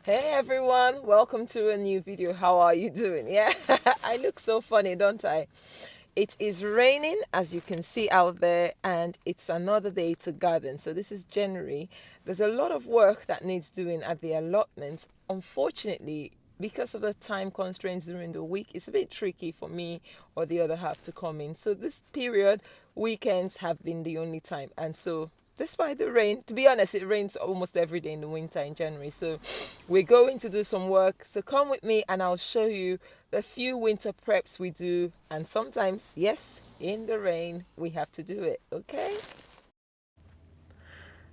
Hey everyone, welcome to a new video. How are you doing? Yeah, I look so funny, don't I? It is raining, as you can see out there, and it's another day to garden. So this is January. There's a lot of work that needs doing at the allotment. Unfortunately, because of the time constraints during the week, it's a bit tricky for me or the other half to come in. So this period, weekends have been the only time. And so despite the rain, to be honest, it rains almost every day in the winter in January. So we're going to do some work. So come with me and I'll show you the few winter preps we do. And sometimes, yes, in the rain, we have to do it. Okay?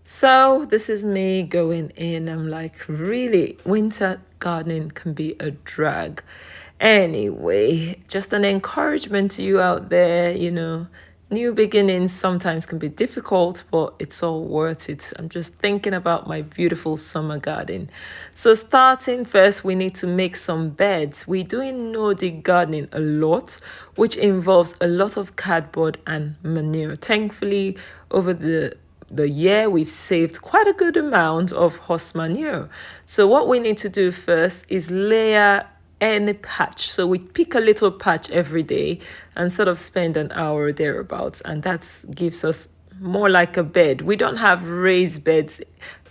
So this is me going in. I'm like, really, winter gardening can be a drag. Anyway, just an encouragement to you out there, new beginnings sometimes can be difficult, but it's all worth it. I'm just thinking about my beautiful summer garden. So starting first, we need to make some beds. We do in Nordic gardening a lot, which involves a lot of cardboard and manure. Thankfully, over the year we've saved quite a good amount of horse manure. So what we need to do first is layer any patch. So we pick a little patch every day and sort of spend an hour thereabouts, and that gives us more like a bed. We don't have raised beds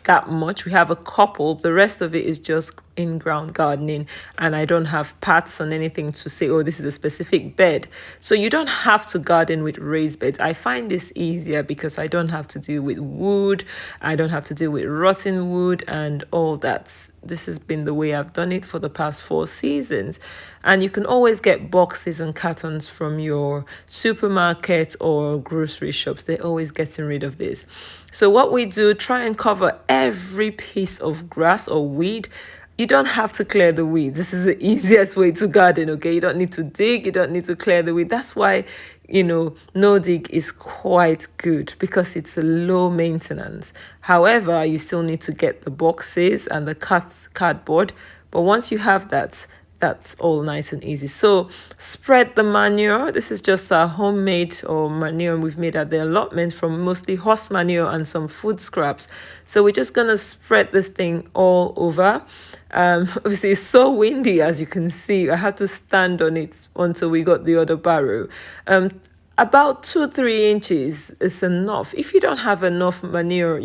that much. We have a couple. The rest of it is just in ground gardening, and I don't have paths on anything to say, oh, this is a specific bed. So you don't have to garden with raised beds. I find this easier because I don't have to deal with wood, I don't have to deal with rotten wood and all that. This has been the way I've done it for the past 4 seasons. And you can always get boxes and cartons from your supermarket or grocery shops. They're always getting rid of this. So what we do, try and cover every piece of grass or weed. You don't have to clear the weeds. This is the easiest way to garden, okay? You don't need to dig, you don't need to clear the weed. That's why, no dig is quite good because it's a low maintenance. However, you still need to get the boxes and the cardboard. But once you have that, that's all nice and easy. So spread the manure. This is just a homemade or manure we've made at the allotment from mostly horse manure and some food scraps. So we're just gonna spread this thing all over. Obviously it's so windy, as you can see. I had to stand on it until we got the other barrow. About 2-3 inches is enough. If you don't have enough manure,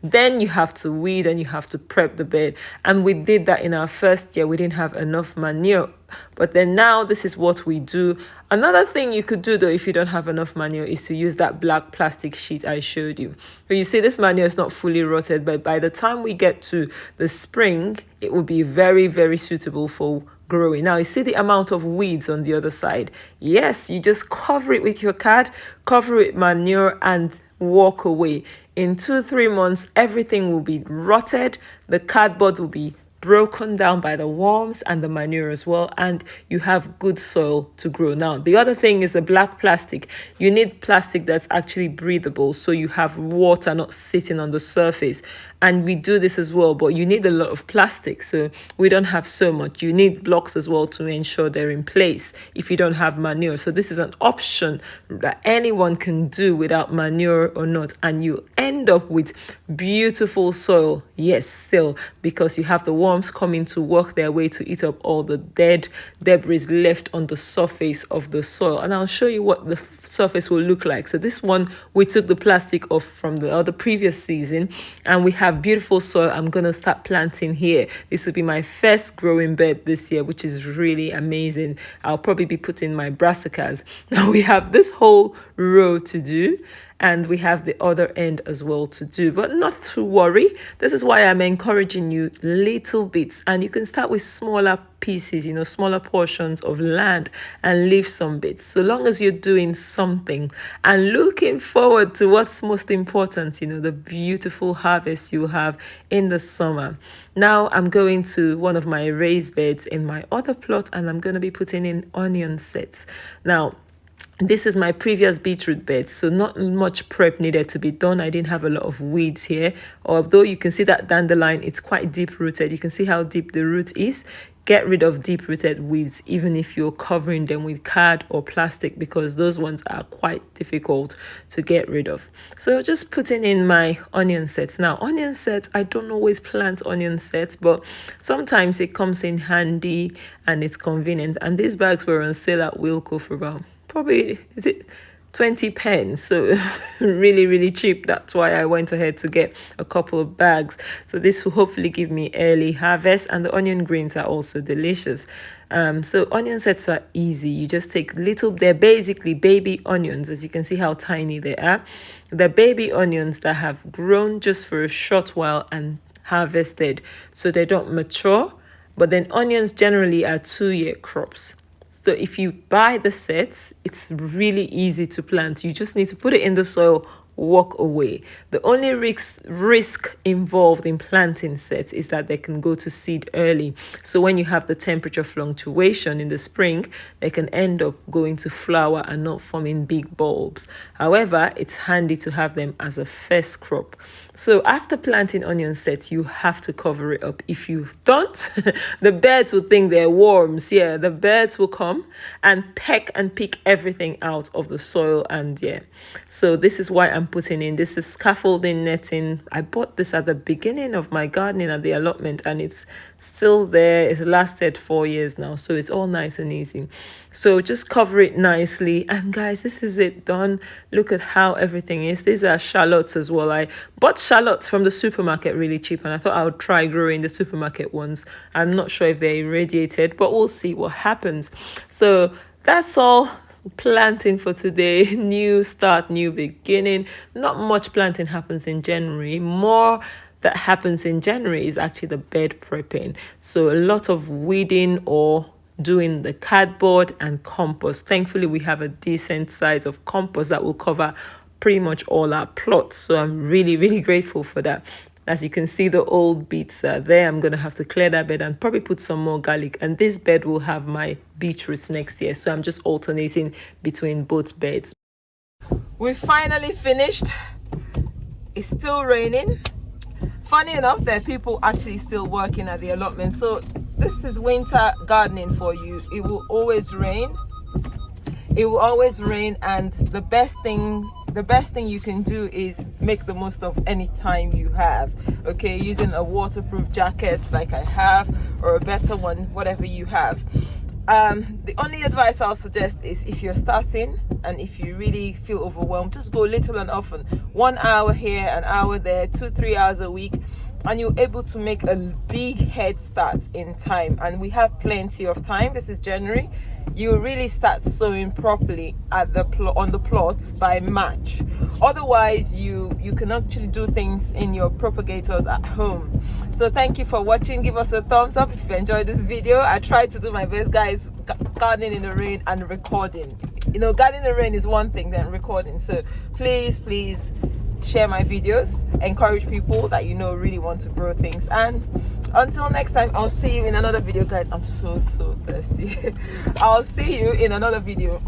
then you have to weed and you have to prep the bed. And we did that in our first year. We didn't have enough manure, but then now this is what we do. Another thing you could do though, if you don't have enough manure, is to use that black plastic sheet I showed you. So you see this manure is not fully rotted, but by the time we get to the spring, it will be very, very suitable for growing. Now you see the amount of weeds on the other side. Yes, you just cover it with your card, cover it with manure, and walk away. In 2-3 months, everything will be rotted. The cardboard will be broken down by the worms and the manure as well, and you have good soil to grow. Now the other thing is the black plastic. You need plastic that's actually breathable, so you have water not sitting on the surface. And we do this as well, but you need a lot of plastic, so we don't have so much. You need blocks as well to ensure they're in place if you don't have manure. So this is an option that anyone can do without manure or not, and you end up with beautiful soil. Yes, still, because you have the worms coming to work their way to eat up all the dead debris left on the surface of the soil. And I'll show you what the surface will look like. So this one, we took the plastic off from the other previous season, and we have beautiful soil. I'm gonna start planting here. This will be my first growing bed this year, which is really amazing. I'll probably be putting my brassicas. Now we have this whole row to do, and we have the other end as well to do, but not to worry. This is why I'm encouraging you little bits, and you can start with smaller pieces, smaller portions of land, and leave some bits, so long as you're doing something and looking forward to what's most important, the beautiful harvest you have in the summer. Now I'm going to one of my raised beds in my other plot, and I'm going to be putting in onion sets. Now This is my previous beetroot bed, so not much prep needed to be done. I didn't have a lot of weeds here, although you can see that dandelion, it's quite deep rooted. You can see how deep the root is. Get rid of deep rooted weeds, even if you're covering them with card or plastic, because those ones are quite difficult to get rid of. So just putting in my onion sets. Now, onion sets, I don't always plant onion sets, but sometimes it comes in handy and it's convenient. And these bags were on sale at Wilko for about, probably, is it 20 pence? So really cheap. That's why I went ahead to get a couple of bags. So this will hopefully give me early harvest, and the onion greens are also delicious. So onion sets are easy. You just take they're basically baby onions, as you can see how tiny they are. They're baby onions that have grown just for a short while and harvested, so they don't mature. But then onions generally are 2-year crops. So if you buy the sets, it's really easy to plant. You just need to put it in the soil, walk away. The only risk involved in planting sets is that they can go to seed early. So when you have the temperature fluctuation in the spring, they can end up going to flower and not forming big bulbs. However, it's handy to have them as a first crop. So after planting onion sets, you have to cover it up. If you don't, the birds will think they're worms. Yeah, the birds will come and peck and pick everything out of the soil. And yeah, so this is why I'm putting in, this is scaffolding netting. I bought this at the beginning of my gardening at the allotment, and it's still there. It's lasted 4 years now, so it's all nice and easy. So just cover it nicely, and guys, this is it done. Look at how everything is. These are shallots as well. I bought shallots from the supermarket really cheap, and I thought I would try growing the supermarket ones. I'm not sure if they're irradiated, but we'll see what happens. So that's all planting for today. New start, new beginning. Not much planting happens in January. More that happens in January is actually the bed prepping. So a lot of weeding or doing the cardboard and compost. Thankfully, we have a decent size of compost that will cover pretty much all our plots. So I'm really grateful for that. As you can see, the old beets are there. I'm going to have to clear that bed and probably put some more garlic. And this bed will have my beetroots next year. So I'm just alternating between both beds. We finally finished. It's still raining. Funny enough, there are people actually still working at the allotment. So this is winter gardening for you. It will always rain. It will always rain, and the best thing you can do is make the most of any time you have. Okay, using a waterproof jacket like I have, or a better one, whatever you have. The only advice I'll suggest is, if you're starting and if you really feel overwhelmed, just go little and often. 1 hour here, an hour there, 2-3 hours a week, and you're able to make a big head start in time. And we have plenty of time. This is January. You really start sowing properly at the on the plot by March. Otherwise, you can actually do things in your propagators at home. So thank you for watching. Give us a thumbs up if you enjoyed this video. I tried to do my best, guys. Gardening in the rain and recording. You know, gardening in the rain is one thing, then recording. So please share my videos, encourage people that you know really want to grow things. And until next time, I'll see you in another video, guys. I'm so thirsty. I'll see you in another video.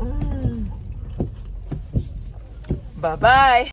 Bye bye.